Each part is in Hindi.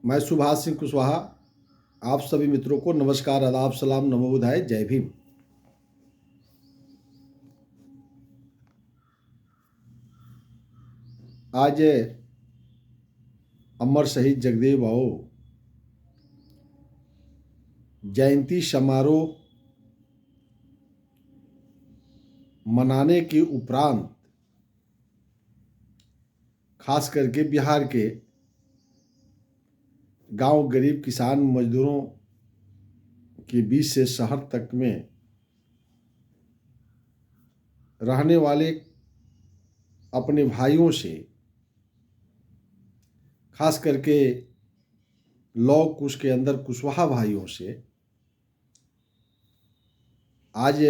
मैं सुभाष सिंह कुशवाहा आप सभी मित्रों को नमस्कार, आदाब, सलाम, नमो बुद्धाय, जय भीम। आज अमर शहीद जगदेव बाबू जयंती समारोह मनाने के उपरांत खास करके बिहार के गांव गरीब किसान मजदूरों के बीच से शहर तक में रहने वाले अपने भाइयों से, खास करके लौ कुश के अंदर कुशवाहा भाइयों से आज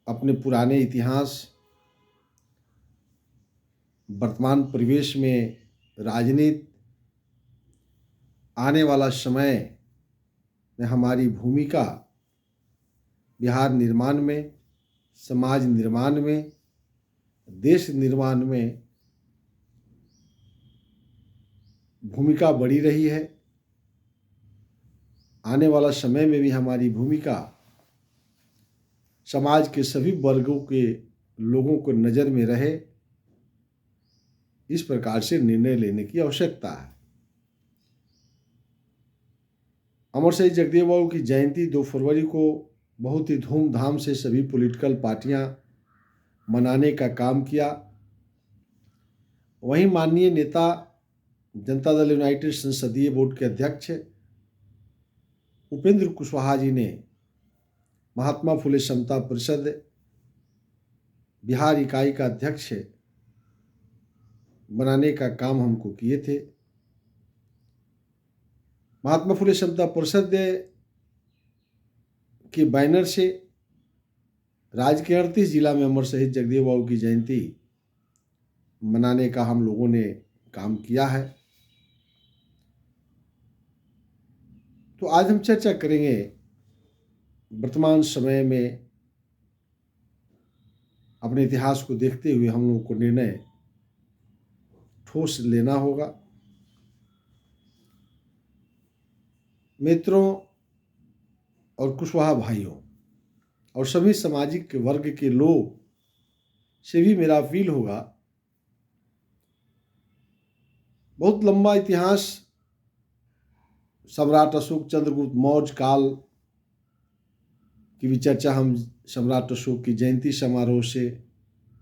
अपने पुराने इतिहास, वर्तमान परिवेश में, राजनीति, आने वाला समय में हमारी भूमिका बिहार निर्माण में, समाज निर्माण में, देश निर्माण में भूमिका बड़ी रही है। आने वाला समय में भी हमारी भूमिका समाज के सभी वर्गों के लोगों को नज़र में रहे, इस प्रकार से निर्णय लेने की आवश्यकता है। अमर शहीद जगदेव बाबू की जयंती 2 फरवरी को बहुत ही धूमधाम से सभी पॉलिटिकल पार्टियां मनाने का काम किया। वहीं माननीय नेता जनता दल यूनाइटेड संसदीय बोर्ड के अध्यक्ष उपेंद्र कुशवाहा जी ने महात्मा फुले समता परिषद बिहार इकाई का अध्यक्ष बनाने का काम हमको किए थे। महात्मा फुले समता परिषद के बैनर से राज्य के 38 जिला में अमर शहीद जगदेव बाबू की जयंती मनाने का हम लोगों ने काम किया है। तो आज हम चर्चा करेंगे वर्तमान समय में अपने इतिहास को देखते हुए हम लोगों को निर्णय ठोस लेना होगा। मित्रों और कुशवाहा भाइयों और सभी सामाजिक वर्ग के लोग से भी मेरा अपील होगा, बहुत लंबा इतिहास सम्राट अशोक चंद्रगुप्त मौर्य काल की भी चर्चा हम सम्राट अशोक की जयंती समारोह से,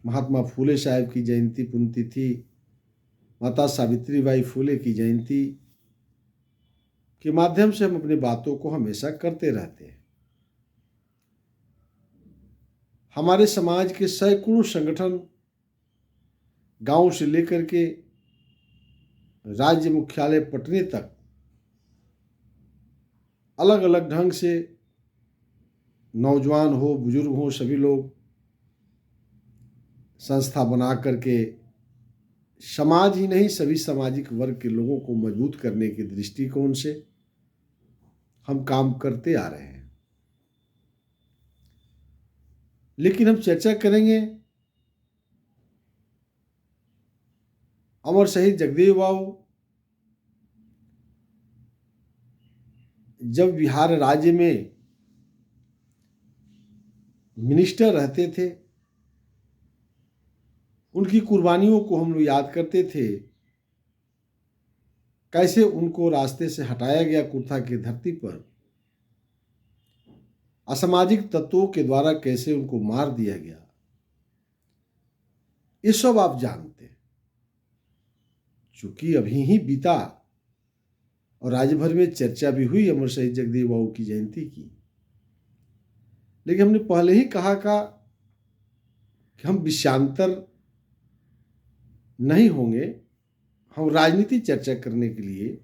महात्मा फूले साहब की जयंती पुण्यतिथि, माता सावित्रीबाई फूले की जयंती के माध्यम से हम अपनी बातों को हमेशा करते रहते हैं। हमारे समाज के सैकड़ों संगठन गांव से लेकर के राज्य मुख्यालय पटने तक अलग अलग ढंग से नौजवान हो, बुजुर्ग हो, सभी लोग संस्था बना करके समाज ही नहीं सभी सामाजिक वर्ग के लोगों को मजबूत करने के दृष्टिकोण से हम काम करते आ रहे हैं। लेकिन हम चर्चा करेंगे अमर शहीद जगदेव बाबू जब बिहार राज्य में मिनिस्टर रहते थे, उनकी कुर्बानियों को हम लोग याद करते थे। कैसे उनको रास्ते से हटाया गया कुर्था की धरती पर, असामाजिक तत्वों के द्वारा कैसे उनको मार दिया गया, ये सब आप जानते हैं। चूंकि अभी ही बीता और राज्य भर में चर्चा भी हुई अमर शहीद जगदेव बाबू की जयंती की, लेकिन हमने पहले ही कहा कि हम विषयांतर नहीं होंगे, हम राजनीति चर्चा करने के लिए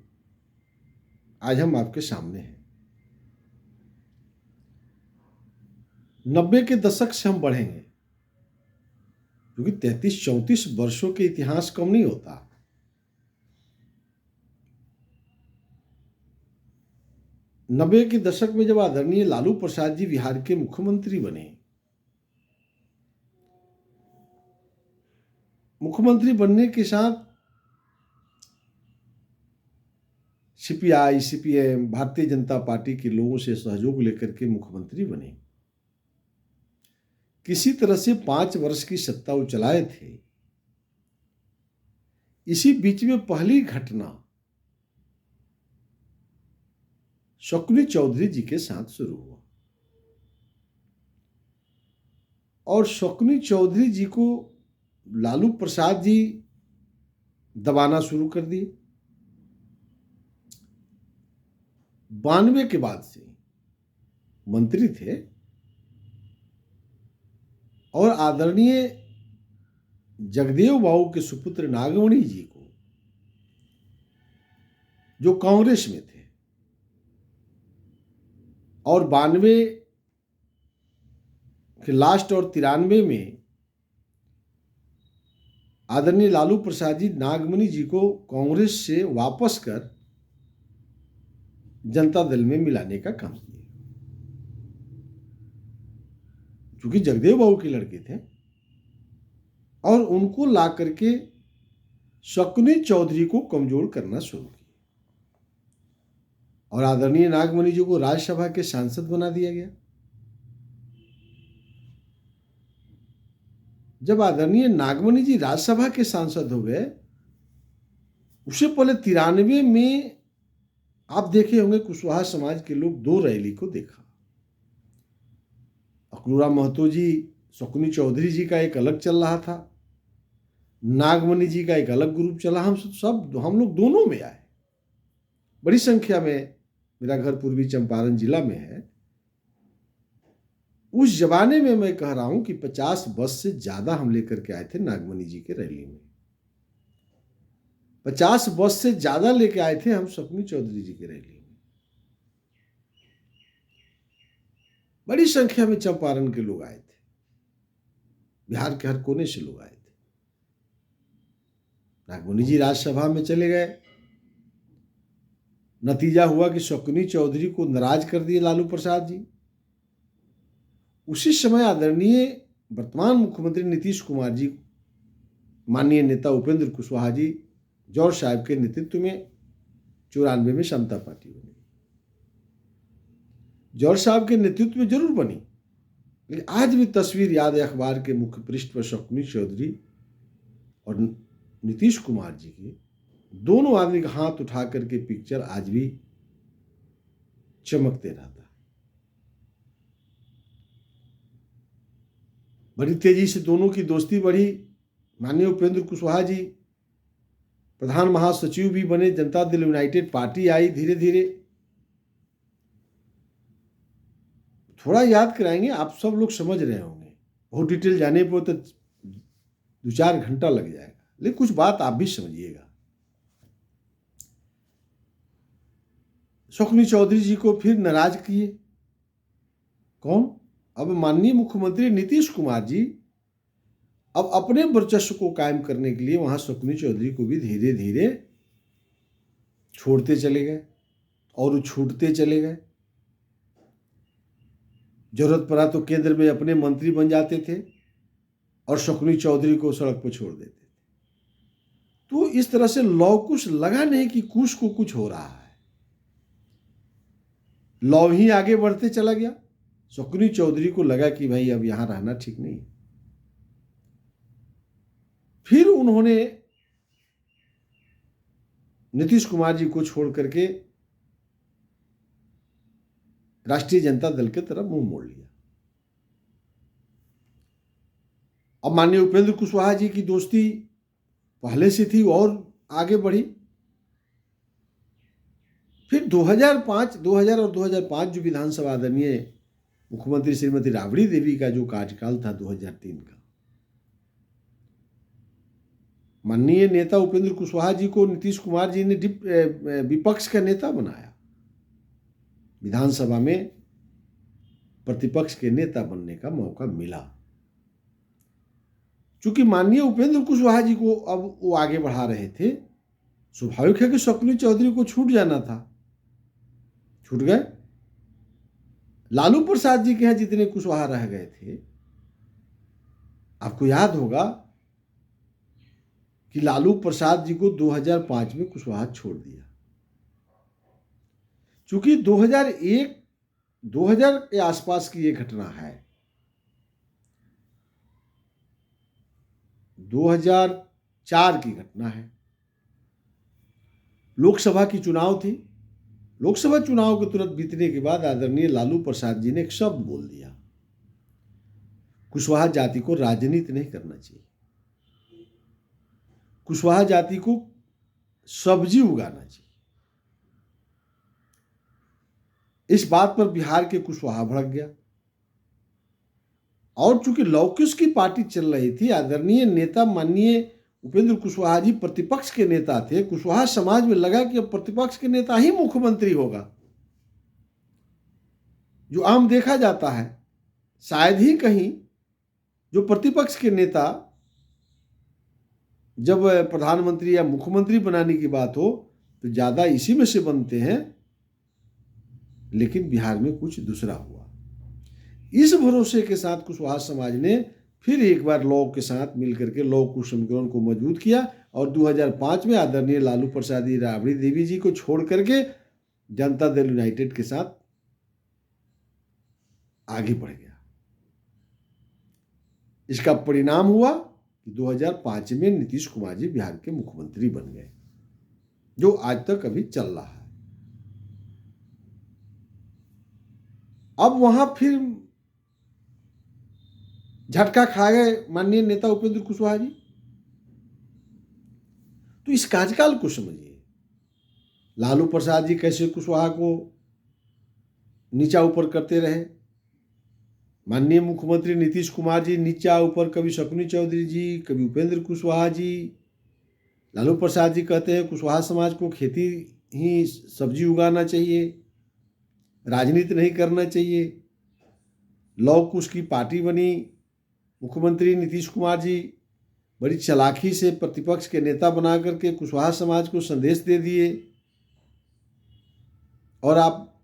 आज हम आपके सामने हैं। 90 के दशक से हम बढ़ेंगे, क्योंकि 33-34 वर्षों के इतिहास कम नहीं होता। नब्बे के दशक में जब आदरणीय लालू प्रसाद जी बिहार के मुख्यमंत्री बने, मुख्यमंत्री बनने के साथ CPI, CPM, Bharatiya Janata party के लोगों से सहयोग लेकर के मुख्यमंत्री बने। किसी तरह से 5 वर्ष की सत्ता वो चलाए थे। इसी बीच में पहली घटना शकुनी चौधरी जी के साथ शुरू हुआ और शकुनी चौधरी जी को लालू प्रसाद जी दबाना शुरू कर दिए। 92 के बाद से मंत्री थे और आदरणीय जगदेव बाबू के सुपुत्र नागमणि जी को, जो कांग्रेस में थे, और 92 के लास्ट और 93 में आदरणीय लालू प्रसाद जी नागमणि जी को कांग्रेस से वापस कर जनता दल में मिलाने का काम किया। क्योंकि जगदेव बाबू के लड़के थे और उनको ला करके शकुनी चौधरी को कमजोर करना शुरू किया और आदरणीय नागमणि जी को राज्यसभा के सांसद बना दिया गया। जब आदरणीय नागमणि जी राज्यसभा के सांसद हो गए, उससे पहले 93 में आप देखे होंगे कुशवाहा समाज के लोग 2 रैली को देखा। अकलूरा महतो जी, शकुनी चौधरी जी का एक अलग चल रहा था, नागमणि जी का एक अलग ग्रुप चला। हम लोग दोनों में आए बड़ी संख्या में। मेरा घर पूर्वी चंपारण जिला में है। उस जमाने में मैं कह रहा हूं कि 50 बस से ज्यादा हम लेकर के आए थे नागमणि जी के रैली में। 50 बस से ज्यादा लेके आए थे हम शकुनी चौधरी जी की रैली में। बड़ी संख्या में चंपारण के लोग आए थे, बिहार के हर कोने से लोग आए थे। नागमणि जी राज्यसभा में चले गए। नतीजा हुआ कि शकुनी चौधरी को नाराज कर दिए लालू प्रसाद जी। उसी समय आदरणीय वर्तमान मुख्यमंत्री नीतीश कुमार जी, माननीय नेता उपेंद्र कुशवाहा जी, जौहर साहब के नेतृत्व में 94 में समता पार्टी बनी। जौहर साहब के नेतृत्व में जरूर बनी, लेकिन आज भी तस्वीर याद है अखबार के मुख्य पृष्ठ पर शकुनी चौधरी और नीतीश कुमार जी की दोनों आदमी का हाथ उठा करके पिक्चर आज भी चमकते रहता है। बड़ी तेजी से दोनों की दोस्ती बढ़ी। माननीय उपेंद्र कुशवाहा जी प्रधान महासचिव भी बने, जनता दल यूनाइटेड पार्टी आई धीरे धीरे। थोड़ा याद कराएंगे, आप सब लोग समझ रहे होंगे, बहुत डिटेल जाने पर तो 2-4 घंटा लग जाएगा, लेकिन कुछ बात आप भी समझिएगा। शकुनी चौधरी जी को फिर नाराज किए। कौन? अब माननीय मुख्यमंत्री नीतीश कुमार जी अब अपने वर्चस्व को कायम करने के लिए वहां शकुनी चौधरी को भी धीरे धीरे छोड़ते चले गए और छूटते चले गए। जरूरत पड़ा तो केंद्र में अपने मंत्री बन जाते थे और शकुनी चौधरी को सड़क पर छोड़ देते थे। तो इस तरह से लौ कुश लगा नहीं कि कुश को कुछ हो रहा है, लौ ही आगे बढ़ते चला गया। शकुनी चौधरी को लगा कि भाई अब यहां रहना ठीक नहीं। फिर उन्होंने नीतीश कुमार जी को छोड़ करके राष्ट्रीय जनता दल की तरफ मुंह मोड़ लिया। अब माननीय उपेंद्र कुशवाहा जी की दोस्ती पहले से थी और आगे बढ़ी। फिर 2000 और 2005 जो विधानसभा आदरणीय मुख्यमंत्री श्रीमती राबड़ी देवी का जो कार्यकाल था 2003 का, माननीय नेता उपेंद्र कुशवाहा जी को नीतीश कुमार जी ने विपक्ष का नेता बनाया। विधानसभा में प्रतिपक्ष के नेता बनने का मौका मिला। चूंकि माननीय उपेंद्र कुशवाहा जी को अब वो आगे बढ़ा रहे थे, स्वाभाविक है कि शकुनी चौधरी को छूट जाना था। छूट गए। लालू प्रसाद जी के यहां जितने कुशवाहा रह गए थे, आपको याद होगा कि लालू प्रसाद जी को 2005 में कुशवाहा छोड़ दिया। चूंकि 2000 के आसपास की ये घटना है, 2004 की घटना है। लोकसभा की चुनाव थी। लोकसभा चुनाव के तुरंत बीतने के बाद आदरणीय लालू प्रसाद जी ने एक शब्द बोल दिया, कुशवाहा जाति को राजनीति नहीं करना चाहिए, कुशवाहा जाति को सब्जी उगाना चाहिए। इस बात पर बिहार के कुशवाहा भड़क गया और चूंकि लौकिश की पार्टी चल रही थी, आदरणीय नेता माननीय उपेंद्र कुशवाहा जी प्रतिपक्ष के नेता थे। कुशवाहा समाज में लगा कि अब प्रतिपक्ष के नेता ही मुख्यमंत्री होगा, जो आम देखा जाता है। शायद ही कहीं जो प्रतिपक्ष के नेता जब प्रधानमंत्री या मुख्यमंत्री बनाने की बात हो तो ज्यादा इसी में से बनते हैं, लेकिन बिहार में कुछ दूसरा हुआ। इस भरोसे के साथ कुशवाहा समाज ने फिर एक बार लौ के साथ मिलकर के लौ कुश समीकरण को मजबूत किया और 2005 में आदरणीय लालू प्रसाद राबड़ी देवी जी को छोड़ करके जनता दल यूनाइटेड के साथ आगे बढ़ गया। इसका परिणाम हुआ कि 2005 में नीतीश कुमार जी बिहार के मुख्यमंत्री बन गए, जो आज तक अभी चल रहा है। अब वहां फिर झटका खा गए माननीय नेता उपेंद्र कुशवाहा जी। तो इस कार्यकाल को समझिए, लालू प्रसाद जी कैसे कुशवाहा को नीचा ऊपर करते रहे, माननीय मुख्यमंत्री नीतीश कुमार जी नीचा ऊपर, कभी शकुनी चौधरी जी, कभी उपेंद्र कुशवाहा जी। लालू प्रसाद जी कहते हैं कुशवाहा समाज को खेती ही सब्जी उगाना चाहिए, राजनीति नहीं करना चाहिए। लौ कुश की पार्टी बनी, मुख्यमंत्री नीतीश कुमार जी बड़ी चालाकी से प्रतिपक्ष के नेता बना करके कुशवाहा समाज को संदेश दे दिए और आप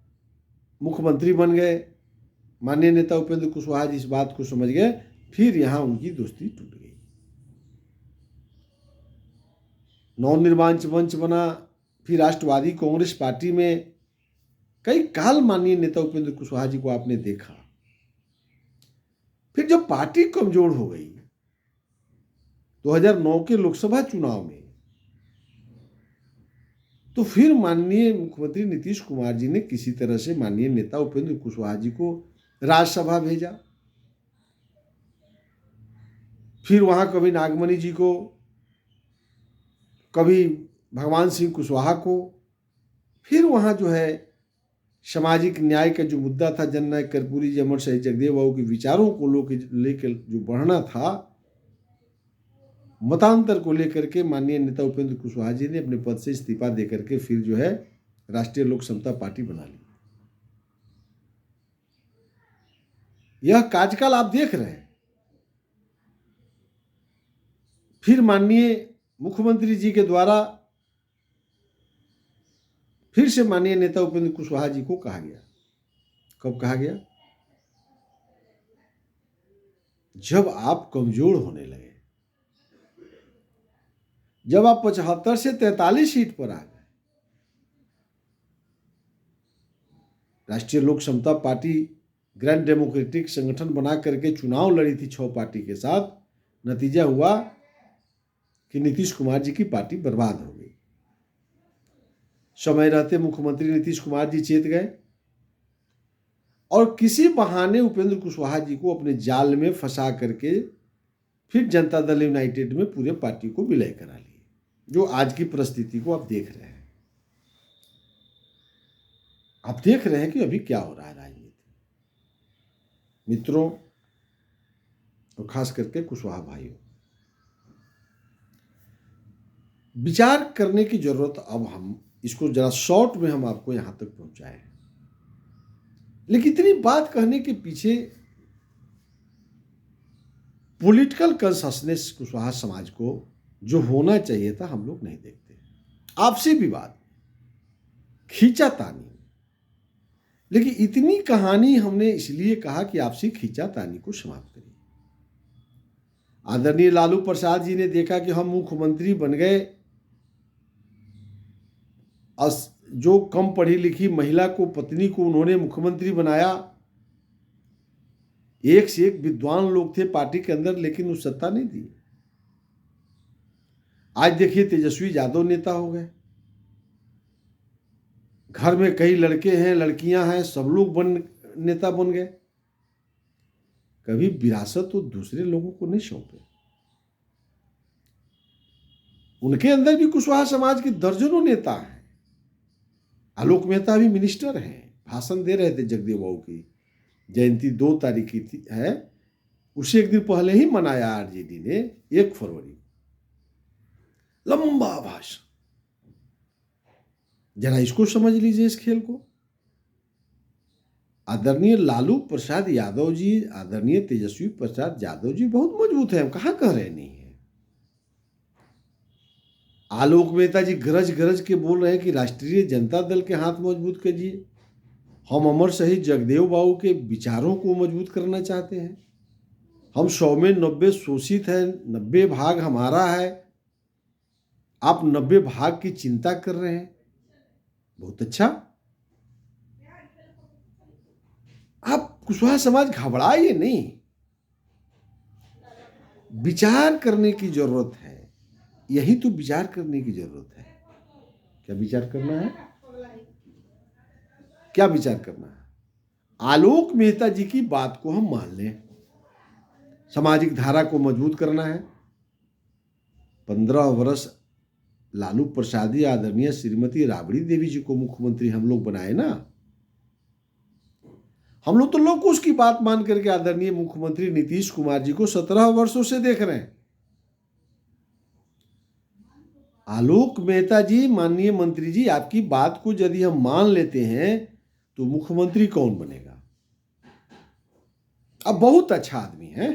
मुख्यमंत्री बन गए। माननीय नेता उपेंद्र कुशवाहा जी इस बात को समझ गए, फिर यहां उनकी दोस्ती टूट गई। नवनिर्माण मंच बना, फिर राष्ट्रवादी कांग्रेस पार्टी में कई काल माननीय नेता उपेंद्र कुशवाहा जी को आपने देखा। फिर जब पार्टी कमजोर हो गई 2009 के लोकसभा चुनाव में, तो फिर माननीय मुख्यमंत्री नीतीश कुमार जी ने किसी तरह से माननीय नेता उपेंद्र कुशवाहा जी को राज्यसभा भेजा। फिर वहां कभी नागमणि जी को, कभी भगवान सिंह कुशवाहा को। फिर वहां जो है सामाजिक न्याय का जो मुद्दा था, जननायक कर्पूरी जी, अमर शहीद जगदेव बाबू के विचारों को लेकर जो बढ़ना था, मतांतर को लेकर के माननीय नेता उपेंद्र कुशवाहा जी ने अपने पद से इस्तीफा देकर के फिर जो है राष्ट्रीय लोक समता पार्टी बना ली। यह कार्यकाल आप देख रहे हैं। फिर माननीय मुख्यमंत्री जी के द्वारा फिर से माननीय नेता उपेंद्र कुशवाहा जी को कहा गया। कब कहा गया? जब आप कमजोर होने लगे, जब आप 75 से 43 सीट पर आ गए। राष्ट्रीय लोक समता पार्टी ग्रैंड डेमोक्रेटिक संगठन बना करके चुनाव लड़ी थी 6 पार्टी के साथ। नतीजा हुआ कि नीतीश कुमार जी की पार्टी बर्बाद हो गई। समय रहते मुख्यमंत्री नीतीश कुमार जी चेत गए और किसी बहाने उपेंद्र कुशवाहा जी को अपने जाल में फंसा करके फिर जनता दल यूनाइटेड में पूरे पार्टी को विलय करा लिए, जो आज की परिस्थिति को आप देख रहे हैं। आप देख रहे हैं कि अभी क्या हो रहा है राजनीति मित्रों, और खास करके कुशवाहा भाइयों। विचार करने की जरूरत, अब हम इसको जरा शॉर्ट में हम आपको यहां तक पहुंचाए, लेकिन इतनी बात कहने के पीछे पॉलिटिकल कंसंसनेस कुशवाहा समाज को जो होना चाहिए था हम लोग नहीं देखते। आपसी विवाद, खींचातानी, लेकिन इतनी कहानी हमने इसलिए कहा कि आपसी खींचातानी को समाप्त करिए। आदरणीय लालू प्रसाद जी ने देखा कि हम मुख्यमंत्री बन गए, जो कम पढ़ी लिखी महिला को, पत्नी को उन्होंने मुख्यमंत्री बनाया। एक से एक विद्वान लोग थे पार्टी के अंदर, लेकिन उस सत्ता नहीं दी। आज देखिए तेजस्वी यादव नेता हो गए, घर में कई लड़के हैं, लड़कियां हैं, सब लोग नेता बन गए। कभी विरासत तो दूसरे लोगों को नहीं सौंपे। उनके अंदर भी कुशवाहा समाज के दर्जनों नेता हैं। आलोक मेहता भी मिनिस्टर हैं, भाषण दे रहे थे जगदेव बाबू की जयंती 2 तारीख की थी है, उसे एक दिन पहले ही मनाया आरजेडी ने, 1 फरवरी। लंबा भाषण। जरा इसको समझ लीजिए, इस खेल को। आदरणीय लालू प्रसाद यादव जी, आदरणीय तेजस्वी प्रसाद यादव जी बहुत मजबूत है, हम कहाँ कह रहे नहीं है। आलोक मेहता जी गरज गरज के बोल रहे हैं कि राष्ट्रीय जनता दल के हाथ मजबूत कीजिए। हम अमर शहीद जगदेव बाबू के विचारों को मजबूत करना चाहते हैं। हम 100 में 90 शोषित है, 90 भाग हमारा है, आप 90 भाग की चिंता कर रहे हैं। बहुत अच्छा। आप कुशवाहा समाज घबराइए नहीं, विचार करने की जरूरत है। यही तो विचार करने की जरूरत है। क्या विचार करना है? क्या विचार करना है? आलोक मेहता जी की बात को हम मान लें। सामाजिक धारा को मजबूत करना है। 15 वर्ष लालू प्रसाद जी, आदरणीय श्रीमती राबड़ी देवी जी को मुख्यमंत्री हम लोग बनाए ना। हम लोग तो लोग उसकी बात मान करके आदरणीय मुख्यमंत्री नीतीश कुमार जी को 17 वर्षों से देख रहे हैं। आलोक मेहता जी, माननीय मंत्री जी, आपकी बात को यदि हम मान लेते हैं तो मुख्यमंत्री कौन बनेगा? अब बहुत अच्छा आदमी है,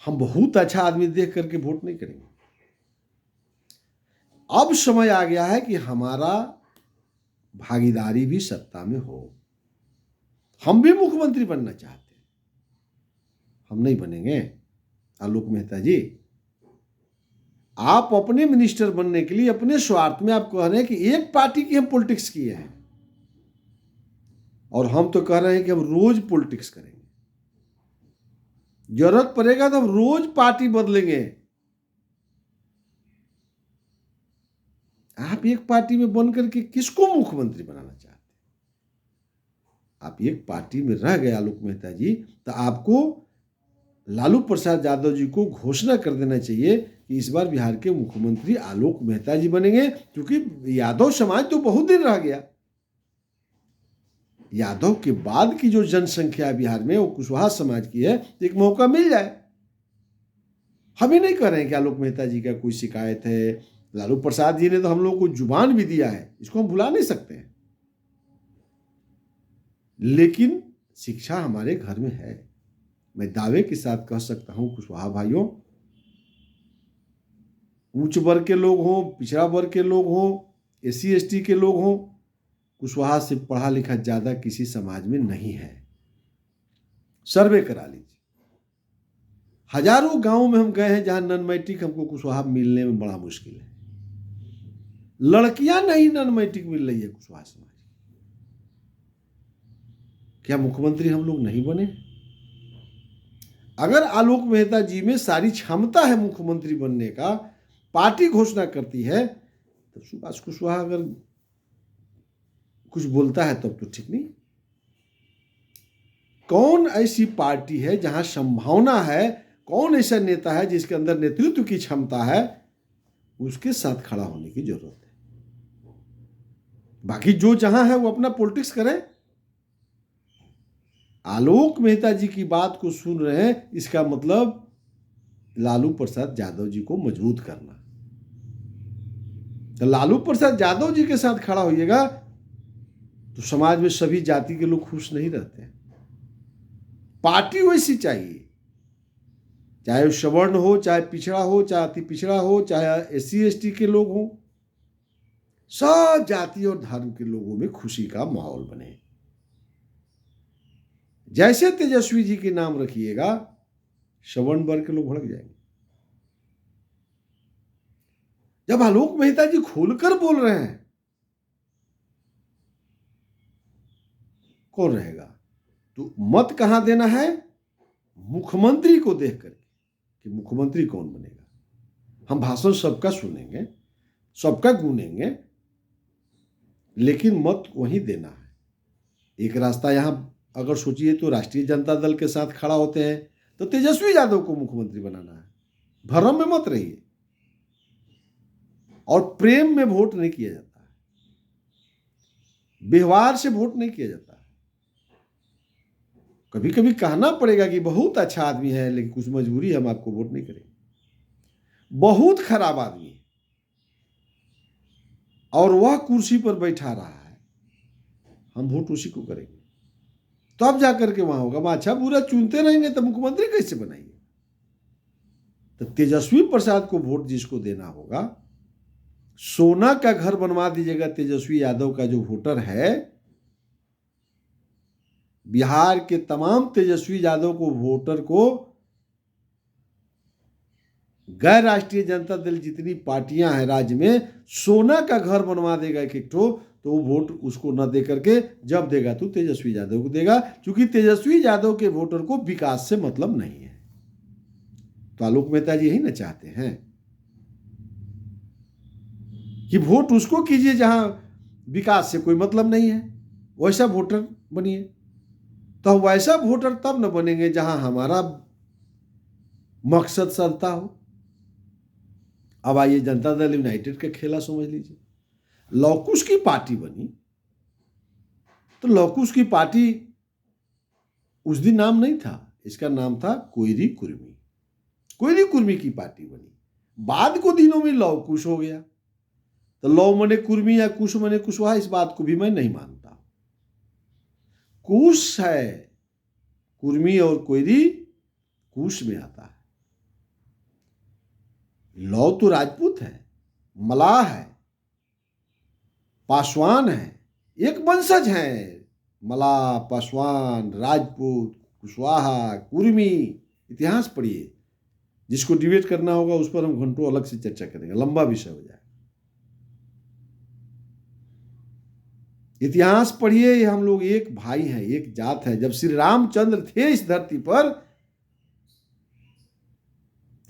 हम बहुत अच्छा आदमी देख करके वोट नहीं करेंगे। अब समय आ गया है कि हमारा भागीदारी भी सत्ता में हो। हम भी मुख्यमंत्री बनना चाहते हैं, हम नहीं बनेंगे। आलोक मेहता जी, आप अपने मिनिस्टर बनने के लिए अपने स्वार्थ में आप कह रहे हैं कि एक पार्टी की हम पॉलिटिक्स किए हैं, और हम तो कह रहे हैं कि हम रोज पॉलिटिक्स करेंगे। जरूरत पड़ेगा तो हम रोज पार्टी बदलेंगे। आप एक पार्टी में बन करके किसको मुख्यमंत्री बनाना चाहते हैं? आप एक पार्टी में रह गए आलोक मेहता जी, तो आपको लालू प्रसाद यादव जी को घोषणा कर देना चाहिए कि इस बार बिहार के मुख्यमंत्री आलोक मेहता जी बनेंगे, क्योंकि यादव समाज तो बहुत दिन रह गया। यादव के बाद की जो जनसंख्या बिहार में वो कुशवाहा समाज की है, एक मौका मिल जाए। हम ही नहीं कह रहे हैं कि आलोक मेहता जी का कोई शिकायत है। लालू प्रसाद जी ने तो हम लोगों को जुबान भी दिया है, इसको हम भुला नहीं सकते हैं। लेकिन शिक्षा हमारे घर में है। मैं दावे के साथ कह सकता हूं कुशवाहा भाइयों, उच्च वर्ग के लोग हों, पिछड़ा वर्ग के लोग हों, SC ST के लोग हों, कुशवाहा से पढ़ा लिखा ज्यादा किसी समाज में नहीं है। सर्वे करा लीजिए। हजारों गांवों में हम गए हैं जहां नॉन मैट्रिक हमको कुशवाहा मिलने में बड़ा मुश्किल है। लड़कियां नहीं नॉन मैट्रिक मिल रही है कुशवाहा समाज। क्या मुख्यमंत्री हम लोग नहीं बने? अगर आलोक मेहता जी में सारी क्षमता है मुख्यमंत्री बनने का, पार्टी घोषणा करती है, तो सुभाष कुशवाहा अगर कुछ बोलता है तब तो ठीक नहीं। कौन ऐसी पार्टी है जहां संभावना है, कौन ऐसा नेता है जिसके अंदर नेतृत्व की क्षमता है, उसके साथ खड़ा होने की जरूरत है। बाकी जो जहां है वो अपना पॉलिटिक्स करे। आलोक मेहता जी की बात को सुन रहे हैं, इसका मतलब लालू प्रसाद यादव जी को मजबूत करना। तो लालू प्रसाद यादव जी के साथ खड़ा होइएगा तो समाज में सभी जाति के लोग खुश नहीं रहते हैं। पार्टी वैसी चाहिए, चाहे सवर्ण हो, चाहे पिछड़ा हो, चाहे अति पिछड़ा हो, चाहे SC ST के लोग हों, सब जाति और धर्म के लोगों में खुशी का माहौल बने। जैसे तेजस्वी जी के नाम रखिएगा, सवर्ण वर्ग के लोग भड़क जाएंगे। जब आलोक मेहता जी खुलकर बोल रहे हैं कौन रहेगा। तो मत कहाँ देना है, मुख्यमंत्री को देख करके कि मुख्यमंत्री कौन बनेगा। हम भाषण सबका सुनेंगे, सबका गुनेंगे, लेकिन मत वहीं देना है। एक रास्ता यहाँ अगर सोचिए तो राष्ट्रीय जनता दल के साथ खड़ा होते हैं तो तेजस्वी यादव को मुख्यमंत्री बनाना है। भ्रम में मत रहिए, और प्रेम में वोट नहीं किया जाता है, व्यवहार से वोट नहीं किया जाता है। कभी कभी कहना पड़ेगा कि बहुत अच्छा आदमी है, लेकिन कुछ मजबूरी है, हम आपको वोट नहीं करेंगे। बहुत खराब आदमी है और वह कुर्सी पर बैठा रहा है, हम वोट उसी को करेंगे, तब जाकर के वहां होगा। वहां अच्छा बुरा चुनते रहेंगे तो मुख्यमंत्री कैसे बनाएंगे। तो तेजस्वी प्रसाद को वोट जिसको देना होगा, सोना का घर बनवा दीजिएगा। तेजस्वी यादव का जो वोटर है, बिहार के तमाम तेजस्वी यादव को वोटर को गैर राष्ट्रीय जनता दल जितनी पार्टियां हैं राज्य में, सोना का घर बनवा देगा एक एक ठो, तो वो वोट उसको न दे करके जब देगा तो तेजस्वी यादव को देगा, क्योंकि तेजस्वी यादव के वोटर को विकास से मतलब नहीं है। तो आलोक मेहता जी यही ना चाहते हैं कि वोट उसको कीजिए जहां विकास से कोई मतलब नहीं है, वैसा वोटर बनिए। तो वैसा वोटर तब न बनेंगे जहां हमारा मकसद सलता हो। अब आइए जनता दल यूनाइटेड का खेला समझ लीजिए। लौकुश की पार्टी बनी, तो लौकुश की पार्टी उस दिन नाम नहीं था, इसका नाम था कोयरी कुर्मी। कोयरी कुर्मी की पार्टी बनी, बाद को दिनों में लौकुश हो गया। तो लौ मने कुर्मी या कुश मने कुशवाहा, इस बात को भी मैं नहीं मानता। कुश है, कुर्मी और कोयरी कुश में आता है। लौ तो राजपूत है, मलाह है, पासवान है, एक वंशज है। मलाह, पासवान, राजपूत, कुशवाहा, कुर्मी, इतिहास पढ़िए। जिसको डिबेट करना होगा उस पर हम घंटों अलग से चर्चा करेंगे, लंबा विषय हो जाए। इतिहास पढ़िए, ये हम लोग एक भाई हैं, एक जात है। जब श्री रामचंद्र थे इस धरती पर,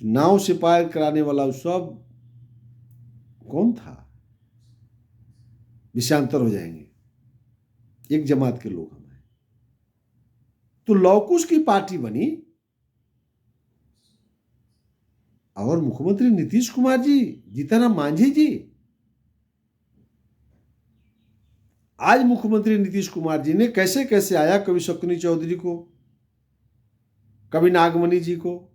नाव से पार कराने वाला सब कौन था? विषयांतर हो जाएंगे, एक जमात के लोग हम हैं। तो लौकुश की पार्टी बनी और मुख्यमंत्री नीतीश कुमार जी, जीतनराम मांझी जी। आज मुख्यमंत्री नीतीश कुमार जी ने कैसे कैसे आया, कभी शकुनी चौधरी को, कभी नागमणि जी को,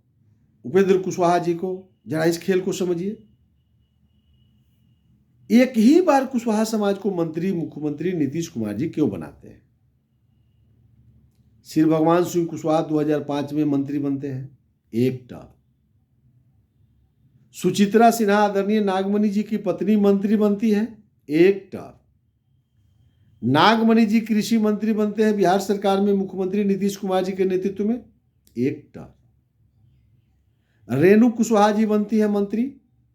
उपेंद्र कुशवाहा जी को। जरा इस खेल को समझिए। एक ही बार कुशवाहा समाज को मंत्री मुख्यमंत्री नीतीश कुमार जी क्यों बनाते हैं? श्री भगवान सिंह कुशवाहा 2005 में मंत्री बनते हैं, एक टर्म। सुचित्रा सिन्हा आदरणीय नागमणि जी की पत्नी मंत्री बनती है, एक टर्म। नागमणि जी कृषि मंत्री बनते हैं बिहार सरकार में मुख्यमंत्री नीतीश कुमार जी के नेतृत्व में, एक टर्म। रेणु कुशवाहा जी बनती है मंत्री,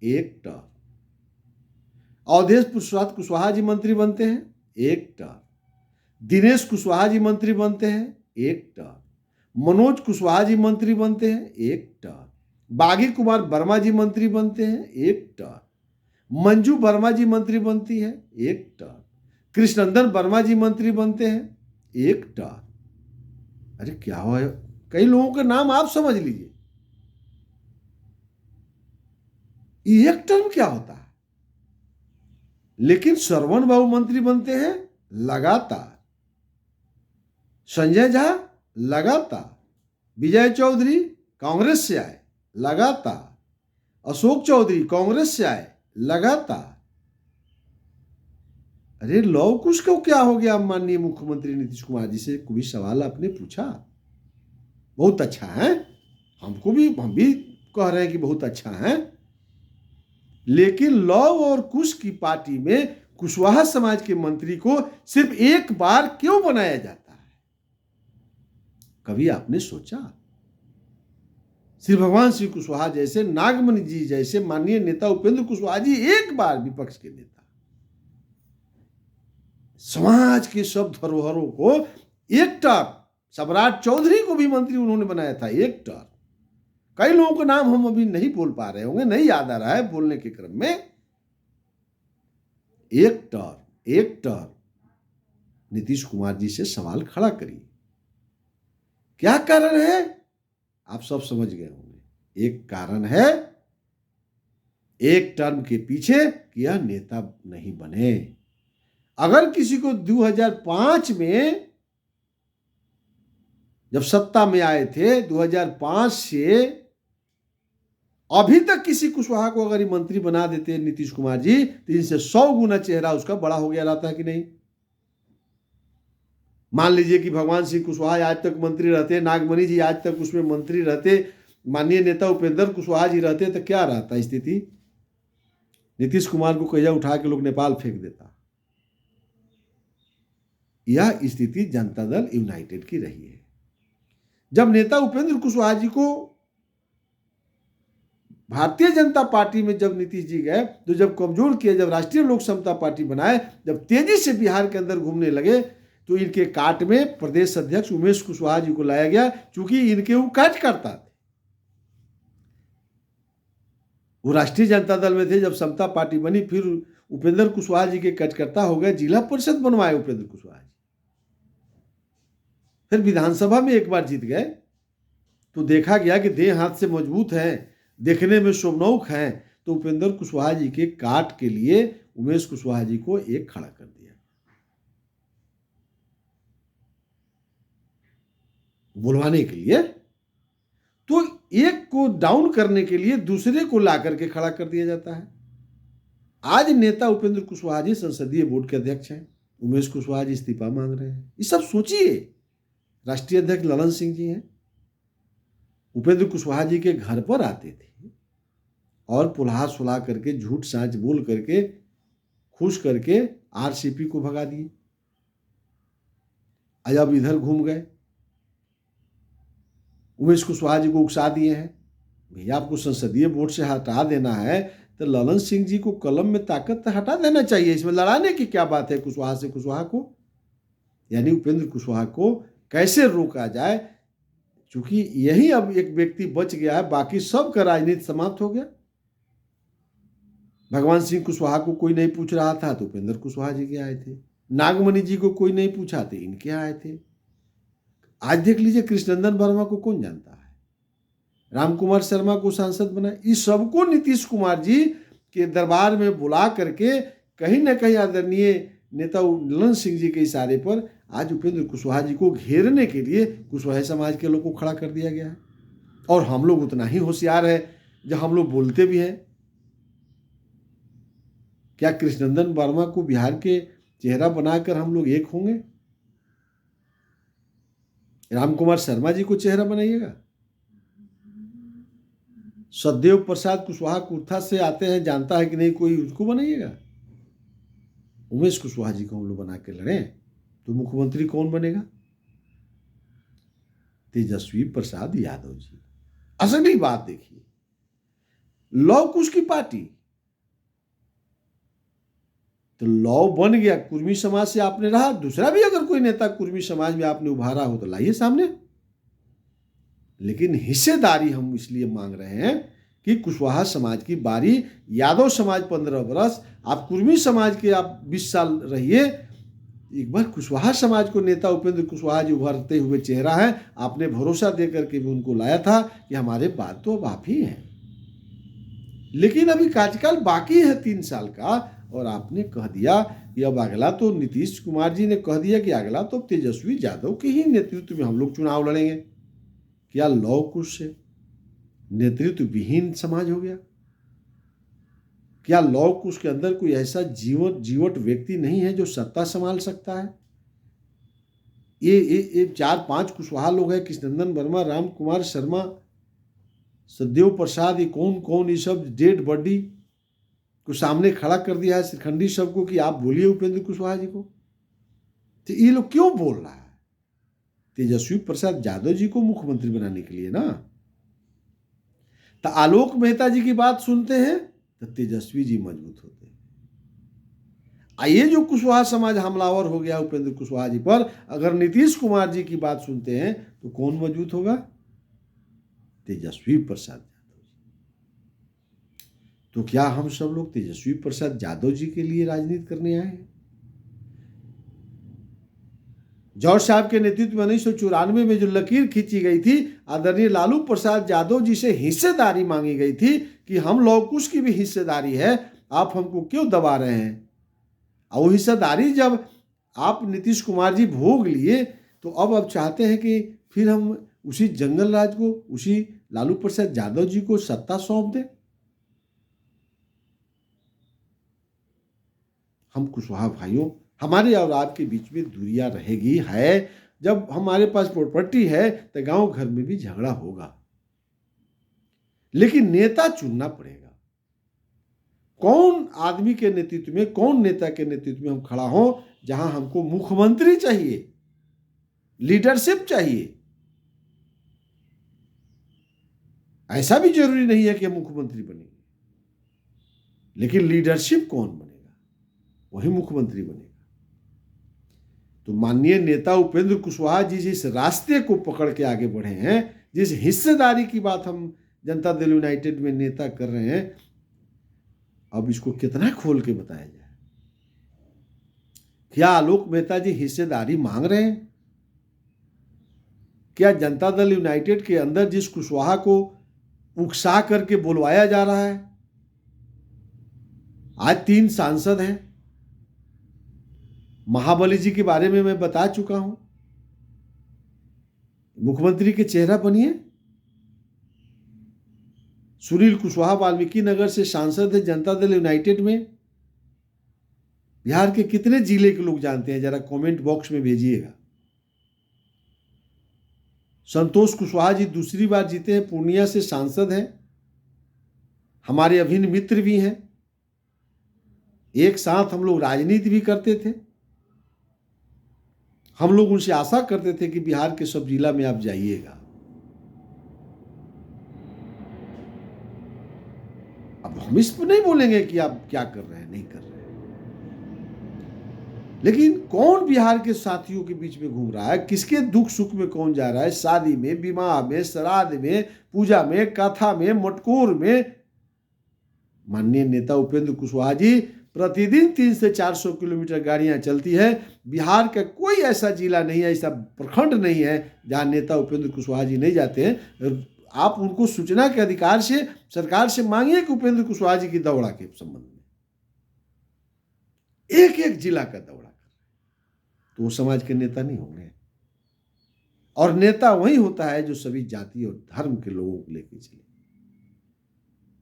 एक टर्म। अवधेश प्रसाद कुशवाहा जी मंत्री बनते हैं, एक टर्म। दिनेश कुशवाहा जी मंत्री बनते हैं, एक टर्म। मनोज कुशवाहा जी मंत्री बनते हैं, एक टर्म। बागी कुमार वर्मा जी मंत्री बनते हैं, एक टर्म। मंजू वर्मा जी मंत्री बनती है, एक टर्म। कृष्णनंदन वर्मा जी मंत्री बनते हैं, एक टर्म। अरे क्या हुआ? कई लोगों के नाम आप समझ लीजिए। एक टर्म क्या होता है? लेकिन श्रवण बाबू मंत्री बनते हैं लगातार, संजय झा लगातार, विजय चौधरी कांग्रेस से आए लगातार, अशोक चौधरी कांग्रेस से आए लगातार। अरे लौकुश को क्या हो गया? माननीय मुख्यमंत्री नीतीश कुमार जी से कोई सवाल आपने पूछा? बहुत अच्छा है, हम भी कह रहे हैं कि बहुत अच्छा है, लेकिन लौ और कुश की पार्टी में कुशवाहा समाज के मंत्री को सिर्फ एक बार क्यों बनाया जाता है? कभी आपने सोचा? श्री भगवान सिंह कुशवाहा जैसे, नागमणि जी जैसे माननीय नेता उपेंद्र कुशवाहा जी एक बार विपक्ष के नेता, समाज के सब धरोहरों को एक टर्म सम्राट चौधरी को भी मंत्री उन्होंने बनाया था, एक टर्म। कई लोगों का नाम हम अभी नहीं बोल पा रहे होंगे, नहीं याद आ रहा है बोलने के क्रम में। एक टर्म नीतीश कुमार जी से सवाल खड़ा करिए, क्या कारण है? आप सब समझ गए होंगे। एक कारण है एक टर्म के पीछे कि यह नेता नहीं बने। अगर किसी को 2005 में जब सत्ता में आए थे, 2005 से अभी तक किसी कुशवाहा को अगर ये मंत्री बना देते नीतीश कुमार जी, तो इनसे 100 गुना चेहरा उसका बड़ा हो गया रहता है कि नहीं? मान लीजिए कि भगवान सिंह कुशवाहा आज तक मंत्री रहते, नागमणि जी आज तक उसमें मंत्री रहते, माननीय नेता उपेंद्र कुशवाहा जी रहते, तो क्या रहता स्थिति? नीतीश कुमार को कहिया उठा के लोग नेपाल फेंक देता। यह स्थिति जनता दल यूनाइटेड की रही है। जब नेता उपेंद्र कुशवाहा जी को भारतीय जनता पार्टी में जब नीतीश जी गए, तो जब कमजोर किए, जब राष्ट्रीय लोक समता पार्टी बनाए, जब तेजी से बिहार के अंदर घूमने लगे, तो इनके काट में प्रदेश अध्यक्ष उमेश कुशवाहा जी को लाया गया, क्योंकि इनके वो कार्यकर्ता थे। वो राष्ट्रीय जनता दल में थे, जब समता पार्टी बनी, फिर उपेंद्र कुशवाहा जी के कार्यकर्ता हो गए, जिला परिषद बनवाए उपेंद्र कुशवाहा जी, फिर विधानसभा में एक बार जीत गए। तो देखा गया कि देह हाथ से मजबूत है, देखने में शोभनौक है, तो उपेंद्र कुशवाहा जी के काट के लिए उमेश कुशवाहा जी को एक खड़ा कर दिया, बुलवाने के लिए। तो एक को डाउन करने के लिए दूसरे को ला करके खड़ा कर दिया जाता है। आज नेता उपेंद्र कुशवाहा जी संसदीय बोर्ड के अध्यक्ष हैं, उमेश कुशवाहा जी इस्तीफा मांग रहे हैं। ये सब सोचिए। राष्ट्रीय अध्यक्ष ललन सिंह जी हैं, उपेंद्र कुशवाहा जी के घर पर आते थे और पुल्हा सुलहा करके, झूठ साँच बोल करके, खुश करके आरसीपी को भगा दिए। आज अब इधर घूम गए, उमेश कुशवाहा जी को उकसा दिए हैं। भैया आपको संसदीय बोर्ड से हटा देना है तो ललन सिंह जी को कलम में ताकत तो हटा देना चाहिए, इसमें लड़ाने की क्या बात है? कुशवाहा से कुशवाहा को, यानी उपेंद्र कुशवाहा को कैसे रोका जाए, क्योंकि यही अब एक व्यक्ति बच गया है, बाकी सबका राजनीति समाप्त हो गया। भगवान सिंह कुशवाहा को कोई नहीं पूछ रहा था तो उपेंद्र कुशवाहा जी के आए थे, नागमणि जी को कोई नहीं पूछा थे इनके आए थे। आज देख लीजिए कृष्णनंदन वर्मा को कौन जानता है, रामकुमार शर्मा को सांसद बनाए। इस सबको नीतीश कुमार जी के दरबार में बुला करके कहीं ना कहीं आदरणीय नेता ललन सिंह जी के इशारे पर आज उपेंद्र कुशवाहा जी को घेरने के लिए कुशवाहा समाज के लोगों को खड़ा कर दिया गया है। और हम लोग उतना ही होशियार है जब हम लोग बोलते भी हैं। क्या कृष्णनंदन वर्मा को बिहार के चेहरा बनाकर हम लोग एक होंगे? रामकुमार शर्मा जी को चेहरा बनाइएगा। सदैव प्रसाद कुशवाहा कुर्था से आते हैं, जानता है कि नहीं कोई, उसको बनाइएगा। उमेश कुशवाहा जी को हम लोग बना के लड़ें तो मुख्यमंत्री कौन बनेगा? तेजस्वी प्रसाद यादव जी। असली बात देखिए, लौ कुश की पार्टी, तो लौ बन गया, कुर्मी समाज से आपने रहा, दूसरा भी अगर कोई नेता कुर्मी समाज में आपने उभारा हो तो लाइए सामने। लेकिन हिस्सेदारी हम इसलिए मांग रहे हैं कि कुशवाहा समाज की बारी, यादव समाज 15 वर्ष, आप कुर्मी समाज के आप 20 साल रहिए। एक बार कुशवाहा समाज को नेता उपेंद्र कुशवाहा जी उभरते हुए चेहरा है, आपने भरोसा दे करके भी उनको लाया था कि हमारे बाद तो अब आप ही हैं। लेकिन अभी कार्यकाल बाकी है 3 साल का, और आपने कह दिया कि अब अगला तो नीतीश कुमार जी ने कह दिया कि अगला तो तेजस्वी यादव के ही नेतृत्व में हम लोग चुनाव लड़ेंगे। क्या लौ कुश से नेतृत्व विहीन समाज हो गया? क्या लौ कुश के अंदर कोई ऐसा जीवट व्यक्ति नहीं है जो सत्ता संभाल सकता है? ये 4-5 कुशवाहा लोग हैं, कृष्णनंदन वर्मा, राम कुमार शर्मा, सदैव प्रसाद, ये कौन कौन, ये सब डेड बॉडी को सामने खड़ा कर दिया है श्रीखंडी सबको कि आप बोलिए उपेंद्र कुशवाहा जी को। तो ये लोग क्यों बोल रहा है? तेजस्वी प्रसाद यादव जी को मुख्यमंत्री बनाने के लिए ना। तो आलोक मेहता जी की बात सुनते हैं तो तेजस्वी जी मजबूत होते हैं। आइए, जो कुशवाहा समाज हमलावर हो गया उपेंद्र कुशवाहा जी पर, अगर नीतीश कुमार जी की बात सुनते हैं तो कौन मौजूद होगा? तेजस्वी प्रसाद यादव। तो क्या हम सब लोग तेजस्वी प्रसाद यादव जी के लिए राजनीति करने आए हैं? जॉर्ज साहब के नेतृत्व में 1994 में जो लकीर खींची गई थी, आदरणीय लालू प्रसाद यादव जी से हिस्सेदारी मांगी गई थी कि हम लोग कुछ की भी हिस्सेदारी है, आप हमको क्यों दबा रहे हैं? और वो हिस्सेदारी जब आप नीतीश कुमार जी भोग लिए, तो अब चाहते हैं कि फिर हम उसी जंगल राज को, उसी लालू प्रसाद यादव जी को सत्ता सौंप दें। हम कुशवाहा भाइयों, हमारे और आपके बीच में दूरियां रहेगी है। जब हमारे पास प्रॉपर्टी है तो गांव घर में भी झगड़ा होगा, लेकिन नेता चुनना पड़ेगा। कौन आदमी के नेतृत्व में, कौन नेता के नेतृत्व में हम खड़ा हो? जहां हमको मुख्यमंत्री चाहिए, लीडरशिप चाहिए। ऐसा भी जरूरी नहीं है कि हम मुख्यमंत्री बनेंगे, लेकिन लीडरशिप कौन बनेगा, वही मुख्यमंत्री बनेगा। तो माननीय नेता उपेंद्र कुशवाहा जी जिस रास्ते को पकड़ के आगे बढ़े हैं, जिस हिस्सेदारी की बात हम जनता दल यूनाइटेड में नेता कर रहे हैं, अब इसको कितना खोल के बताया जाए? क्या आलोक मेहता जी हिस्सेदारी मांग रहे हैं? क्या जनता दल यूनाइटेड के अंदर जिस कुशवाहा को उकसा करके बुलवाया जा रहा है, आज 3 सांसद हैं, महाबली जी के बारे में मैं बता चुका हूं, मुख्यमंत्री के चेहरा बनिए। सुनील कुशवाहा वाल्मीकि नगर से सांसद है जनता दल यूनाइटेड में। बिहार के कितने जिले के लोग जानते हैं? जरा कमेंट बॉक्स में भेजिएगा। संतोष कुशवाहा जी दूसरी बार जीते हैं, पूर्णिया से सांसद हैं, हमारे अभिन्न मित्र भी हैं, एक साथ हम लोग राजनीति भी करते थे। हम लोग उनसे आशा करते थे कि बिहार के सब जिला में आप जाइएगा। अब हम इस पर नहीं बोलेंगे कि आप क्या कर रहे हैं, नहीं कर रहे हैं, लेकिन कौन बिहार के साथियों के बीच में घूम रहा है? किसके दुख सुख में कौन जा रहा है? शादी में, विवाह में, श्राद्ध में, पूजा में, कथा में, मटकोर में। माननीय नेता उपेंद्र कुशवाहा जी, प्रतिदिन 300 से 400 किलोमीटर गाड़ियां चलती है। बिहार का कोई ऐसा जिला नहीं है, ऐसा प्रखंड नहीं है जहां नेता उपेंद्र कुशवाहा जी नहीं जाते हैं। आप उनको सूचना के अधिकार से सरकार से मांगिए कि उपेंद्र कुशवाहा जी की दौड़ा के संबंध में एक एक जिला का दौड़ा कर, तो वो समाज के नेता नहीं होंगे। और नेता वही होता है जो सभी जाति और धर्म के लोगों को लेकर चले।